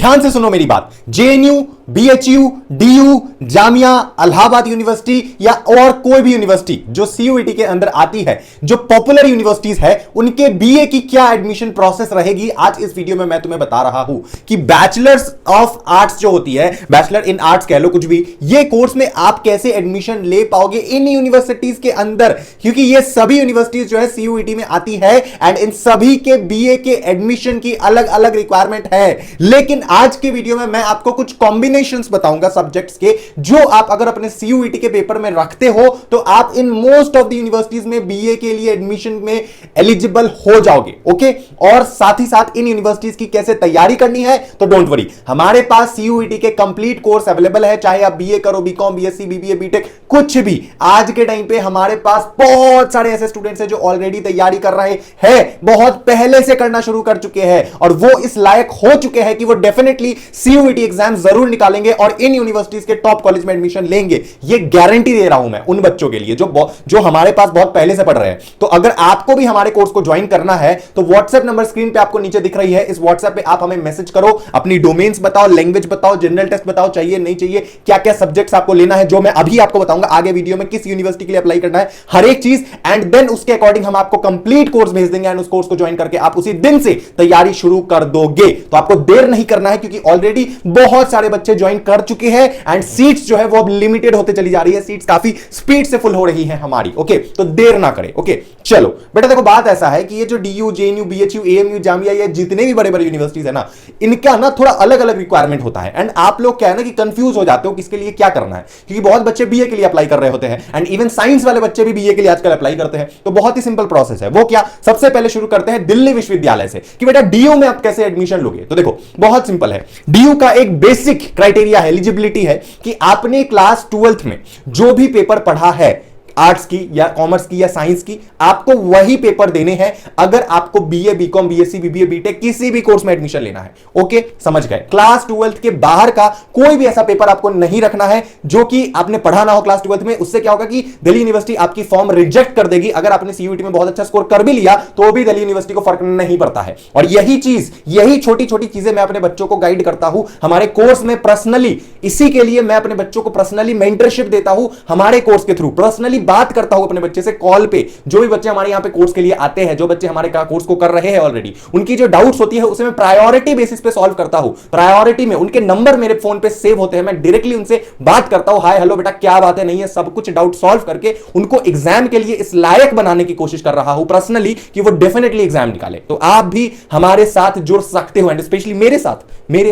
ध्यान से सुनो मेरी बात। JNU, BHU, DU, Jamia, Allahabad university या और कोई भी यूनिवर्सिटी जो सीयूईटी के अंदर आती है, जो पॉपुलर यूनिवर्सिटीज है, उनके बीए की क्या एडमिशन प्रोसेस रहेगी, आज इस वीडियो में मैं तुम्हें बता रहा हूं कि बैचलर्स ऑफ आर्ट्स जो होती है, बैचलर इन आर्ट्स कह लो कुछ भी, ये कोर्स में आप कैसे एडमिशन ले पाओगे इन यूनिवर्सिटीज के अंदर, क्योंकि ये सभी यूनिवर्सिटीज जो है सीयूईटी में आती है एंड इन सभी के बीए के एडमिशन की अलग अलग रिक्वायरमेंट है। लेकिन आज के वीडियो में मैं आपको कुछ कॉम्बिनेशंस बताऊंगा सब्जेक्ट्स के, जो आप अगर अपने सीयूईटी के पेपर में रखते हो तो आप in most of the universities में बीए के लिए एडमिशन में एलिजिबल हो जाओगे। ओके, और साथ ही साथ इन यूनिवर्सिटीज की कैसे तैयारी करनी है, तो डोंट वरी, हमारे पास सीयूईटी के कंप्लीट कोर्स अवेलेबल है। चाहे आप बीए करो, बीकॉम, बीएससी, बीबीए, बीटेक, कुछ भी, आज के टाइम पे हमारे पास बहुत सारे ऐसे स्टूडेंट्स हैं जो ऑलरेडी तैयारी कर रहे हैं, बहुत पहले से करना शुरू कर चुके हैं और वो इस लायक हो चुके हैं कि वो डेफिनेटली सीयूईटी एग्जाम जरूर निकालेंगे और इन यूनिवर्सिटीज के टॉप कॉलेज में एडमिशन लेंगे। ये गारंटी दे रहा हूं मैं उन बच्चों के लिए जो हमारे पास बहुत पहले से पढ़ रहे हैं। तो अगर आपको भी हमारे कोर्स को ज्वाइन करना है तो व्हाट्सएप नंबर स्क्रीन पे आपको नीचे दिख रही है, इस व्हाट्सएप पे आप हमें मैसेज करो, अपनी डोमेन्स बताओ, लैंग्वेज बताओ, जनरल टेस्ट बताओ, चाहिए नहीं चाहिए, क्या क्या सब्जेक्ट्स आपको लेना है, जो मैं अभी आपको बताऊंगा आगे वीडियो में, किस यूनिवर्सिटी के लिए अप्लाई करना है, हर एक चीज, एंड देन उसके अकॉर्डिंग हम आपको कंप्लीट कोर्स भेज देंगे एंड उस कोर्स को ज्वाइन करके आप उसी दिन से तैयारी शुरू कर दोगे। तो आपको देर नहीं करना है, क्योंकि ऑलरेडी बहुत सारे बच्चे ज्वाइन कर चुके हैं एंड सीट्स जो है वो अब लिमिटेड होते चली जा रही है, सीट्स काफी स्पीड से फुल हो रही है हमारी। ओके, तो देर ना करें। ओके, चलो बेटा, देखो बात ऐसा है कि ये जो DU, JNU, BHU, AMU, Jamia, ये जितने भी बड़े बड़े यूनिवर्सिटीज है ना, इनका ना थोड़ा अलग अलग रिक्वायरमेंट होता है एंड आप लोग क्या है ना कि कंफ्यूज हो जाते हो किसके लिए क्या करना है, क्योंकि बहुत बच्चे बीए के लिए अप्लाई कर रहे होते हैं एंड इवन साइंस वाले बच्चे भी बीए के लिए आजकल अप्लाई करते हैं। तो बहुत ही सिंपल प्रोसेस है। वो क्या, सबसे पहले शुरू करते हैं दिल्ली विश्वविद्यालय से कि बेटा डीयू में आप कैसे एडमिशन लोगे। तो देखो बहुत सिंपल है, डीयू का एक बेसिक क्राइटेरिया है, एलिजिबिलिटी है कि आपने क्लास 12th में जो भी पेपर पढ़ा है, आर्ट्स की या कॉमर्स की या साइंस की, आपको वही पेपर देने हैं अगर आपको BA, BCom, BSc, BBA, BTech किसी भी कोर्स में एडमिशन लेना है। ओके, समझ गए। क्लास 12th के बाहर का कोई भी ऐसा पेपर आपको नहीं रखना है जो कि आपने पढ़ा ना हो क्लास 12th में। उससे क्या होगा कि दिल्ली यूनिवर्सिटी आपकी फॉर्म रिजेक्ट कर देगी। अगर आपने सीयूईटी में बहुत अच्छा स्कोर कर भी लिया तो भी दिल्ली यूनिवर्सिटी को फर्क नहीं पड़ता है। और यही चीज, यही छोटी छोटी चीजें मैं अपने बच्चों को गाइड करता हूं हमारे कोर्स में पर्सनली। इसी के लिए मैं अपने बच्चों को पर्सनली मेंटरशिप देता हूं हमारे कोर्स के थ्रू, पर्सनली बात करता हूं अपने बच्चे से कॉल पे। जो भी बच्चे हमारे यहां पे कोर्स के लिए आते हैं, जो बच्चे हमारे कोर्स को कर रहे हैं ऑलरेडी, उनकी जो डाउट्स होती है उसे मैं प्रायोरिटी बेसिस पे सॉल्व करता हूं। प्रायोरिटी में उनके नंबर मेरे फोन पे सेव होते हैं, मैं डायरेक्टली उनसे बात करता हूं, हाय हेलो बेटा क्या बात है, नहीं है, सब कुछ डाउट सॉल्व करके उनको एग्जाम के लिए इस लायक बनाने की कोशिश कर रहा हूं पर्सनली कि वो डेफिनेटली एग्जाम निकाले। तो आप भी हमारे साथ जुड़ सकते हो एंड स्पेशली मेरे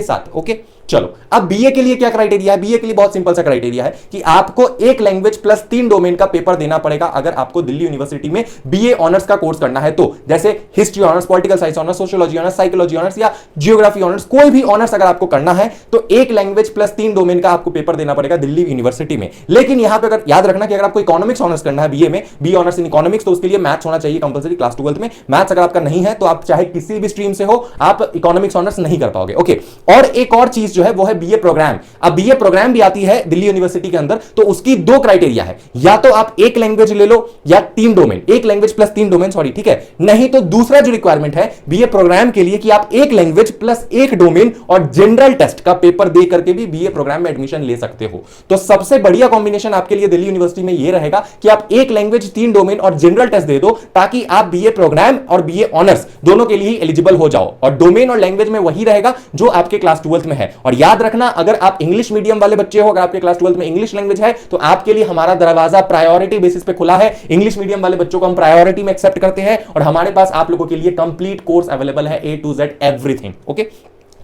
साथ। ओके, चलो अब बीए के लिए क्या क्राइटेरिया है। बीए के लिए बहुत सिंपल सा क्राइटेरिया है कि आपको एक लैंग्वेज प्लस 3 डोमेन का पेपर देना पड़ेगा अगर आपको दिल्ली यूनिवर्सिटी में बीए ऑनर्स का कोर्स करना है तो। जैसे history honours, political science honours, sociology honours, psychology honours या जियोग्राफी ऑनर्स, कोई भी ऑनर्स अगर आपको करना है तो एक लैंग्वेज प्लस 3 डोमेन का आपको पेपर देना पड़ेगा दिल्ली यूनिवर्सिटी में। लेकिन यहां पर अगर याद रखना कि अगर आपको इकोनॉमिक्स ऑनर्स करना है बीए में, बी ऑनर्स इन इकोनॉमिक्स, तो उसके लिए मैथ्स होना चाहिए कंपलसरी क्लास 12th में। मैथ्स अगर आपका नहीं है तो आप चाहे किसी भी स्ट्रीम से हो, आप इकोनॉमिक्स ऑनर्स नहीं कर पाओगे। ओके, और एक और चीज जो है वो है बीए प्रोग्राम। अब बीए प्रोग्राम भी आती है दिल्ली यूनिवर्सिटी के अंदर, तो उसकी 2 क्राइटेरिया है, या तो आप एक लैंग्वेज ले लो या 3 डोमेन, एक लैंग्वेज प्लस 3 डोमेन, सॉरी, ठीक है। नहीं तो दूसरा जो रिक्वायरमेंट है बीए प्रोग्राम के लिए कि आप एक लैंग्वेज प्लस 1 डोमेन और जनरल टेस्ट का पेपर दे करके भी बीए प्रोग्राम में एडमिशन ले सकते हो। तो सबसे बढ़िया कॉम्बिनेशन आपके लिए दिल्ली यूनिवर्सिटी में यह रहेगा कि आप एक लैंग्वेज, 3 डोमेन और जनरल टेस्ट दे दो, ताकि आप बीए प्रोग्राम और बीए ऑनर्स दोनों के लिए एलिजिबल हो जाओ। और डोमेन और लैंग्वेज में वही रहेगा जो आपके क्लास 12th में है। और याद रखना, अगर आप इंग्लिश मीडियम वाले बच्चे हो, अगर आपके क्लास 12th में इंग्लिश लैंग्वेज है तो आपके लिए हमारा दरवाजा प्रायोरिटी बेसिस पे खुला है। इंग्लिश मीडियम वाले बच्चों को हम प्रायोरिटी में एक्सेप्ट करते हैं और हमारे पास आप लोगों के लिए कंप्लीट कोर्स अवेलेबल है, A to Z everything. Okay,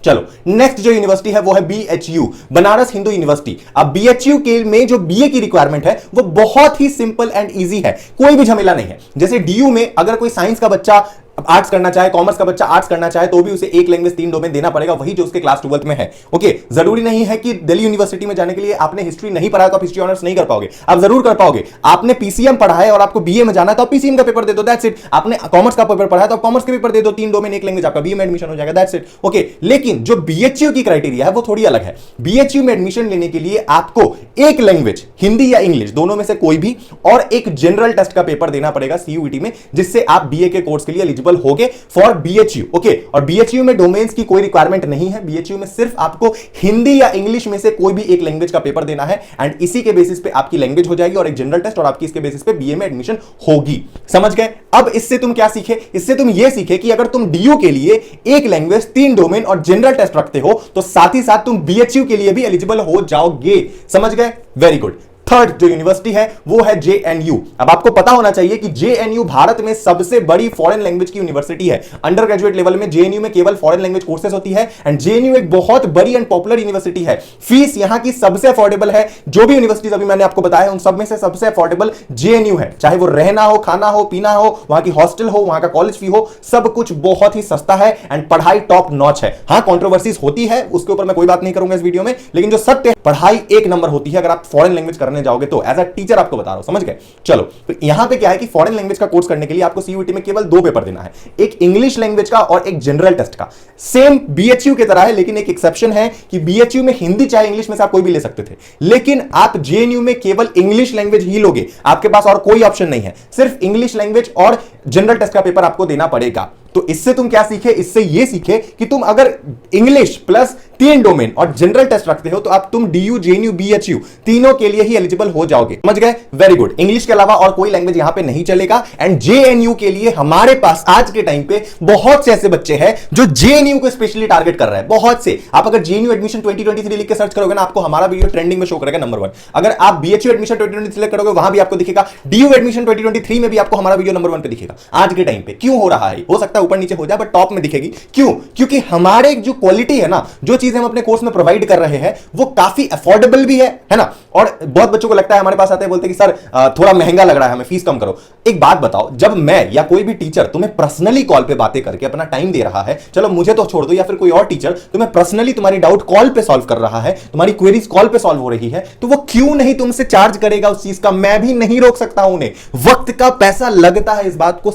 चलो नेक्स्ट जो यूनिवर्सिटी है वो है बीएचयू, बनारस हिंदू यूनिवर्सिटी। अब बीएचयू के में जो बीए की रिक्वायरमेंट है वो बहुत ही सिंपल एंड इजी है, कोई भी झमेला नहीं है। जैसे डीयू में अगर कोई साइंस का बच्चा आर्ट्स करना चाहे, कॉमर्स का बच्चा आर्ट्स करना चाहे, तो भी उसे एक लैंग्वेज 3 डोमेन देना पड़ेगा, वही जो उसके क्लास 12th में है। ओके, जरूरी नहीं है कि दिल्ली यूनिवर्सिटी में जाने के लिए आपने हिस्ट्री नहीं पढ़ा तो आप हिस्ट्री ऑनर्स नहीं कर पाओगे, आप जरूर कर पाओगे। आपने पीसीएम पढ़ा है और आपको बीए में जाना है तो आप पीसीएम का पेपर दे दो, दैट्स इट। आपने कॉमर्स का पेपर पढ़ा है तो आप कॉमर्स के पेपर दे दो, 3 डोमेन एक लैंग्वेज, आपका बीए में एडमिशन हो जाएगा, दैट्स इट। ओके, लेकिन जो बीएचयू की क्राइटेरिया है वो थोड़ी अलग है। बीएचयू में एडमिशन लेने के लिए आपको एक लैंग्वेज, हिंदी या इंग्लिश, दोनों में से कोई भी, और एक जनरल टेस्ट का पेपर देना पड़ेगा सीयूईटी में, जिससे आप बीए के कोर्स के लिए एलिजिबल एलिजिबल होगे फॉर बीएचयू। ओके, और बीएचयू में डोमेन्स की कोई रिक्वायरमेंट नहीं है। बीएचयू में सिर्फ आपको हिंदी या इंग्लिश में से कोई भी एक लैंग्वेज का पेपर देना है एंड इसी के बेसिस पे आपकी लैंग्वेज हो जाएगी और एक जनरल टेस्ट और आपकी इसके बेसिस पे बीए में एडमिशन होगी। समझ गए? अब इससे तुम क्या सीखे? इससे तुम ये सीखे कि अगर तुम डीयू के लिए एक लैंग्वेज, 3 डोमेन और जनरल टेस्ट रखते हो तो साथ ही साथ तुम बीएचयू के लिए भी एलिजिबल हो जाओगे। समझ गए? Very good. थर्ड जो यूनिवर्सिटी है वो है जेएनयू। अब आपको पता होना चाहिए कि जेएनयू भारत में सबसे बड़ी फॉरेन लैंग्वेज की यूनिवर्सिटी है। अंडर ग्रेजुएट लेवल में जेएनयू में केवल फॉरेन लैंग्वेज कोर्सेज होती है एंड जेएनयू एक बहुत बड़ी एंड पॉपुलर यूनिवर्सिटी है। फीस यहां की सबसे अफोर्डेबल है। जो भी यूनिवर्सिटीज अभी मैंने आपको बताया उन सब में से सबसे अफोर्डेबल जेएनयू है। चाहे वो रहना हो, खाना हो, पीना हो, वहां की हॉस्टल हो, वहां का कॉलेज फी हो, सब कुछ बहुत ही सस्ता है एंड पढ़ाई टॉप नॉच है। हां, कंट्रोवर्सीज होती है, उसके ऊपर मैं कोई बात नहीं करूंगा इस वीडियो में, लेकिन जो सत्य है पढ़ाई एक नंबर होती है अगर आप फॉरेन लैंग्वेज करने जाओगे तो। एज अ टीचर आपको बता रहा हूं, समझ गए? चलो, तो यहां पे क्या है कि फॉरेन लैंग्वेज का कोर्स करने के लिए आपको सीयूईटी में केवल 2 पेपर देना है, एक इंग्लिश लैंग्वेज का और एक जनरल टेस्ट का। सेम बीएचयू की तरह है, लेकिन एक एक्सेप्शन है कि बीएचयू में हिंदी चाहे इंग्लिश में से आप कोई भी ले सकते थे, लेकिन आप जेएनयू में केवल इंग्लिश लैंग्वेज ही लोगे। आपके पास और कोई ऑप्शन नहीं है, सिर्फ इंग्लिश लैंग्वेज और जनरल टेस्ट का पेपर आपको देना पड़ेगा। तो इससे तुम क्या सीखे? इससे ये सीखे कि तुम अगर इंग्लिश प्लस 3 डोमेन और जनरल टेस्ट रखते हो तो आप तुम डीयू, जेएनयू, बीएचयू तीनों के लिए ही एलिजिबल हो जाओगे। समझ गए? Very good. इंग्लिश के अलावा और कोई लैंग्वेज यहां पे नहीं चलेगा एंड जेएनयू के लिए हमारे पास आज के टाइम पे बहुत से ऐसे बच्चे हैं जो जेएनयू को स्पेशली टारगेट कर रहे हैं। बहुत से। आप अगर जेएनयू एडमिशन 2023 लिख के सर्च करोगे ना, आपको हमारा वीडियो ट्रेंडिंग में शो करेगा नंबर 1। अगर आप बीएचयू एडमिशन 2023 सिलेक्ट करोगे वहां भी आपको दिखेगा, डीयू एडमिशन 2023 में भी आपको हमारा वीडियो नंबर 1 पे दिखेगा। आज के टाइम पे क्यों हो रहा है? हो सकता है ऊपर नीचे हो जाए बट टॉप में दिखेगी। क्यों? क्योंकि हमारे जो क्वालिटी है ना, जो चीजें हम अपने कोर्स में प्रोवाइड कर रहे हैं वो काफी अफोर्डेबल भी है ना। और बहुत बच्चों को लगता है, हमारे पास आते हैं बोलते हैं कि सर थोड़ा महंगा लग रहा है, हमें फीस कम करो। एक बात बताओ, जब मैं या कोई भी टीचर तुम्हें पर्सनली कॉल पे बातें करके अपना टाइम दे रहा है, चलो मुझे तो छोड़ दो या फिर कोई और टीचर तुम्हें पर्सनली तुम्हारी डाउट कॉल पे सॉल्व कर रहा है, तुम्हारी क्वेरीज कॉल पे सॉल्व हो रही है, तो वो क्यों नहीं तुमसे चार्ज करेगा उस चीज का? मैं भी नहीं रोक सकता हूं उन्हें। वक्त का पैसा लगता है, इस बात को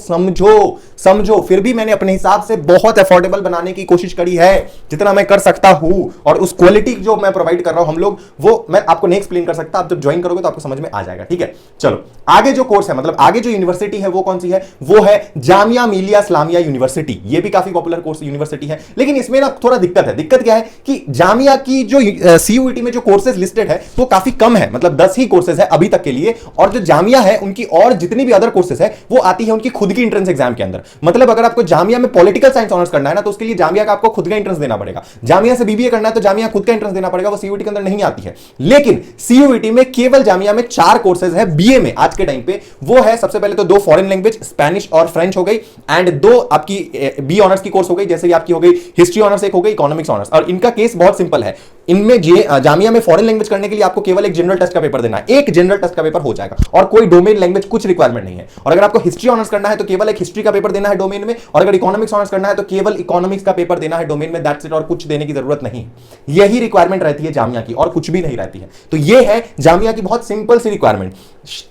समझो। फिर भी मैंने अपने हिसाब से बहुत अफोर्डेबल बनाने की कोशिश करी है जितना मैं कर सकता हूं, और उस क्वालिटी जो मैं प्रोवाइड कर रहा हूं हम लोग, वो मैं आपको नहीं एक्सप्लेन कर सकता। आप जब ज्वाइन करोगे तो आपको समझ में आ जाएगा। ठीक है, चलो आगे जो कोर्स है, मतलब आगे जो यूनिवर्सिटी है वो कौन सी है? वो है जामिया मिलिया इस्लामिया यूनिवर्सिटी। ये भी काफी पॉपुलर कोर्स यूनिवर्सिटी है, लेकिन इसमें ना थोड़ा दिक्कत है। दिक्कत क्या है कि जामिया की जो सीयूईटी में जो कोर्सेज लिस्टेड है वो काफी कम है, मतलब 10 ही कोर्सेज है अभी तक के लिए, और जो जामिया है उनकी और जितनी भी अदर कोर्सेज है वो आती है उनकी खुद की एंट्रेंस एग्जाम के अंदर। मतलब अगर आपको जामिया में पॉलिटिकल साइंस ऑनर्स करना है ना, तो उसके लिए जामिया का आपको खुद का एंट्रेंस देना पड़ेगा। जामिया से बीबीए करना है तो जामिया खुद का एंट्रेंस देना पड़ेगा, वो सीयूईटी के अंदर नहीं आती है। लेकिन सीयूईटी में केवल जामिया में 4 कोर्सेज है बीए में आज के टाइम पे। वो है सबसे पहले तो 2 फॉरेन लैंग्वेज, स्पेनिश और फ्रेंच हो गई, एंड 2 आपकी बी ऑनर्स की कोर्स हो गई, जैसे आपकी हो गई हिस्ट्री ऑनर्स, एक हो गई इकोनॉमिक्स ऑनर्स। और इनका केस बहुत सिंपल है। इनमें जामिया में फॉरेन लैंग्वेज करने के लिए आपको केवल एक जनरल टेस्ट का पेपर देना है, एक जनरल टेस्ट का पेपर हो जाएगा, और कोई डोमेन लैंग्वेज कुछ रिक्वायरमेंट नहीं है। और अगर आपको हिस्ट्री ऑनर्स करना है तो केवल एक हिस्ट्री का पेपर देना है डोमेन में, और अगर इकोनॉमिक्स ऑनर्स करना है तो केवल इकोनॉमिक्स का पेपर देना है डोमेन में, दैट्स इट, और कुछ देने की जरूरत नहीं। यही रिक्वायरमेंट रहती है जामिया की, और कुछ भी नहीं रहती है। तो ये है जामिया की बहुत सिंपल सी रिक्वायरमेंट।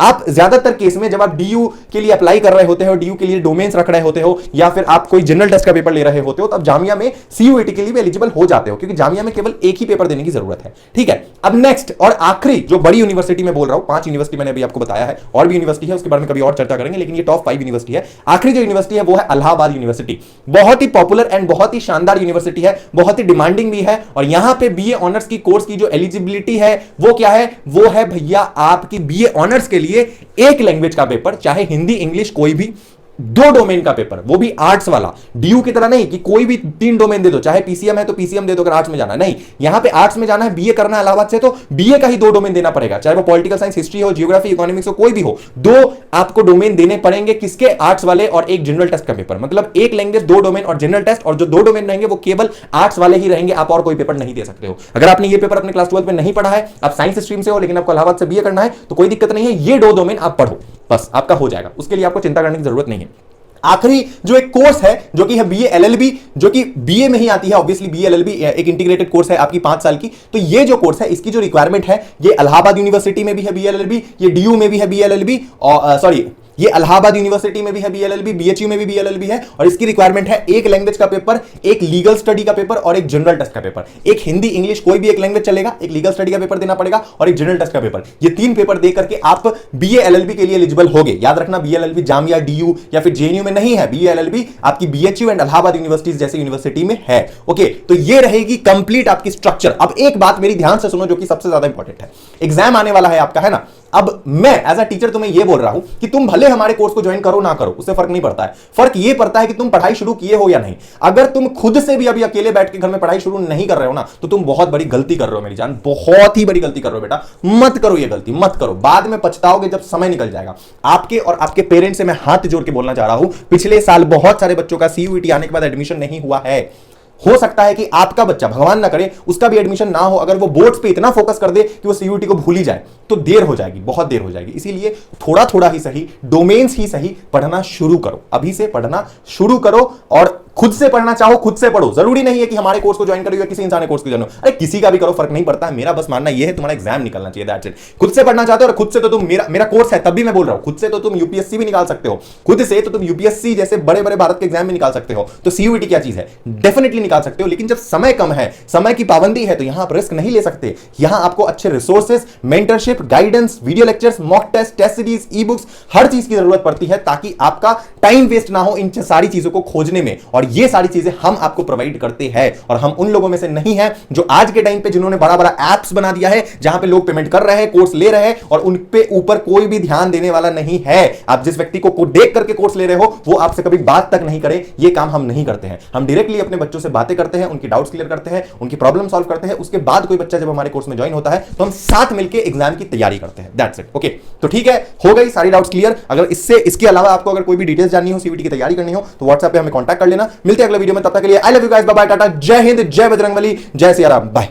आप ज्यादातर केस में जब आप डीयू के लिए अप्लाई कर रहे होते हो, डीयू के लिए डोमेन्स रख रहे होते हो, या फिर आप कोई जनरल टेस्ट का पेपर ले रहे होते हो, तब जामिया में सीयूईटी के लिए भी एलिजिबल हो जाते हो, क्योंकि जामिया में केवल एक ही पेपर देने की जरूरत है। ठीक है, अब नेक्स्ट और आखिरी जो बड़ी यूनिवर्सिटी में बोल रहा हूं, 5 यूनिवर्सिटी मैंने अभी आपको बताया है, और भी यूनिवर्सिटी है उसके बारे में कभी और चर्चा करेंगे, लेकिन ये टॉप 5 यूनिवर्सिटी है। आखिरी जो यूनिवर्सिटी है वो है इलाहाबाद यूनिवर्सिटी। बहुत ही पॉपुलर एंड बहुत ही शानदार यूनिवर्सिटी है, बहुत ही डिमांडिंग भी है। और यहां पे बीए ऑनर्स की कोर्स की जो एलिजिबिलिटी है वो क्या है? वो है भैया आपकी बीए ऑनर्स के लिए एक लैंग्वेज का पेपर, चाहे हिंदी इंग्लिश कोई भी, 2 डोमेन का पेपर, वो भी आर्ट्स वाला। डीयू की तरह नहीं कि कोई भी 3 डोमेन दे दो, चाहे पीसीएम है तो पीसीएम दे दो अगर आर्ट्स में जाना है, नहीं, यहां पे आर्ट्स में जाना है, बीए करना है इलाहाबाद से, तो बीए का ही 2 डोमेन देना पड़ेगा, चाहे वो पॉलिटिकल साइंस, हिस्ट्री हो, जियोग्राफी, इकोनॉमिक्स हो, कोई भी हो, 2 आपको डोमेन देने पड़ेंगे। किसके? आर्ट्स वाले, और एक जनरल टेस्ट का पेपर। मतलब एक लैंग्वेज, 2 डोमेन और जनरल टेस्ट, और जो 2 डोमेन रहेंगे वो केवल आर्ट्स वाले ही रहेंगे, आप और कोई पेपर नहीं दे सकते हो। अगर आपने ये पेपर अपने क्लास 12 में नहीं पढ़ा है, आप साइंस स्ट्रीम से हो लेकिन आपको इलाहाबाद से बीए करना है, तो कोई दिक्कत नहीं है, ये 2 डोमेन आप पढ़ो, बस आपका हो जाएगा, उसके लिए आपको चिंता करने की जरूरत नहीं है। आखिरी जो एक कोर्स है जो कि है बीए एलएलबी, जो कि बीए में ही आती है, ऑब्वियसली बीए एलएलबी एक इंटीग्रेटेड कोर्स है आपकी 5 साल की। तो ये जो कोर्स है इसकी जो रिक्वायरमेंट है, ये इलाहाबाद यूनिवर्सिटी में भी है बीए एलएलबी, ये डीयू में भी है बीए एलएलबी, और सॉरी ये इलाहाबाद यूनिवर्सिटी में भी है बीएलएलबी, बीएचयू में भी बीएलएलबी है, और इसकी रिक्वायरमेंट है एक लैंग्वेज का पेपर, एक लीगल स्टडी का पेपर और एक जनरल टेस्ट का पेपर। एक हिंदी इंग्लिश कोई भी एक लैंग्वेज चलेगा, एक लीगल स्टडी का पेपर देना पड़ेगा और एक जनरल टेस्ट का पेपर। ये 3 पेपर दे करके आप बीए एलएलबी के लिए एलिजिबल होगे। याद रखना, बीएलएलबी जामिया, डीयू या फिर जेएनयू में नहीं है, बीए एलएलबी आपकी बीएचयू एंड इलाहाबाद यूनिवर्सिटीज जैसी यूनिवर्सिटी में है। ओके, तो ये रहेगी कंप्लीट आपकी स्ट्रक्चर। अब एक बात मेरी ध्यान से सुनो जो कि सबसे ज्यादा इंपॉर्टेंट है, एग्जाम आने वाला है आपका, है ना। अब मैं एज अ टीचर तुम्हें यह बोल रहा हूं कि तुम भले हमारे कोर्स को ज्वाइन करो ना करो, उससे फर्क नहीं पड़ता है। फर्क यह पड़ता है कि तुम पढ़ाई शुरू किए हो या नहीं। अगर तुम खुद से भी अभी अकेले बैठ के घर में पढ़ाई शुरू नहीं कर रहे हो ना, तो तुम बहुत बड़ी गलती कर रहे हो मेरी जान, बहुत ही बड़ी गलती कर रहे हो बेटा। मत करो ये गलती, मत करो, बाद में पछताओगे जब समय निकल जाएगा। आपके और आपके पेरेंट्स से मैं हाथ जोड़ के बोलना चाह रहा हूं, पिछले साल बहुत सारे बच्चों का सीयूईटी आने के बाद एडमिशन नहीं हुआ है। हो सकता है कि आपका बच्चा, भगवान ना करे, उसका भी एडमिशन ना हो। अगर वो बोर्ड्स पे इतना फोकस कर दे कि वो सीयूईटी को भूल ही जाए, तो देर हो जाएगी, बहुत देर हो जाएगी। इसीलिए थोड़ा थोड़ा ही सही, डोमेन्स ही सही पढ़ना शुरू करो, अभी से पढ़ना शुरू करो। और खुद से पढ़ना चाहो खुद से पढ़ो, जरूरी नहीं है कि हमारे कोर्स को ज्वाइन करो या किसी इंसान के कोर्स को ज्वाइन करो। अरे किसी का भी करो, फर्क नहीं पड़ता है। मेरा बस मानना यह है, तुम्हारा एग्जाम निकलना चाहिए, दैट्स इट। खुद से पढ़ना चाहते हो, और खुद से तो तुम, मेरा कोर्स है तब भी मैं बोल रहा हूं, खुद से तो तुम यूपीएससी भी निकाल सकते हो, खुद से तो तुम यूपीएससी जैसे बड़े बड़े भारत के एग्जाम भी निकाल सकते हो। तो सीयूईटी क्या चीज है, डेफिनेटली निकाल सकते हो, लेकिन जब समय कम है, समय की पाबंदी है, तो यहां आप रिस्क नहीं ले सकते। यहां आपको अच्छे resources, mentorship, guidance, video lectures, mock test, test series, e books, हर चीज की जरूरत पड़ती है, ताकि आपका टाइम वेस्ट ना हो इन सारी चीजों को खोजने में। और ये सारी चीजें हम आपको प्रोवाइड करते हैं, और हम उन लोगों में से नहीं है जो आज के टाइम पे जिन्होंने बड़ा बड़ा एप्स बना दिया है, जहां पे लोग पेमेंट कर रहे हैं, कोर्स ले रहे हैं, और उन पे ऊपर कोई भी ध्यान देने वाला नहीं है। आप जिस व्यक्ति को देख करके कोर्स ले रहे हो, वो आपसे कभी बात तक नहीं करे, ये काम हम नहीं करते हैं। हम डायरेक्टली अपने बच्चों से बातें करते हैं, उनकी डाउट्स क्लियर करते हैं, उनकी प्रॉब्लम सॉल्व करते हैं। उसके बाद कोई बच्चा जब हमारे कोर्स में ज्वाइन होता है, तो हम साथ मिलकर एग्जाम की तैयारी करते हैं, दैट्स इट। ओके, तो ठीक है, हो गई सारी डाउट्स क्लियर। अगर इसके अलावा आपको अगर कोई भी डिटेल्स जाननी हो, सीयूईटी की तैयारी करनी हो, तो व्हाट्सएप पे हमें कांटेक्ट कर लेना। मिलते हैं अगले वीडियो में, तब तक के लिए I love you guys, bye bye, tata, जय हिंद, जय बजरंगबली, जय सिया राम, बाय।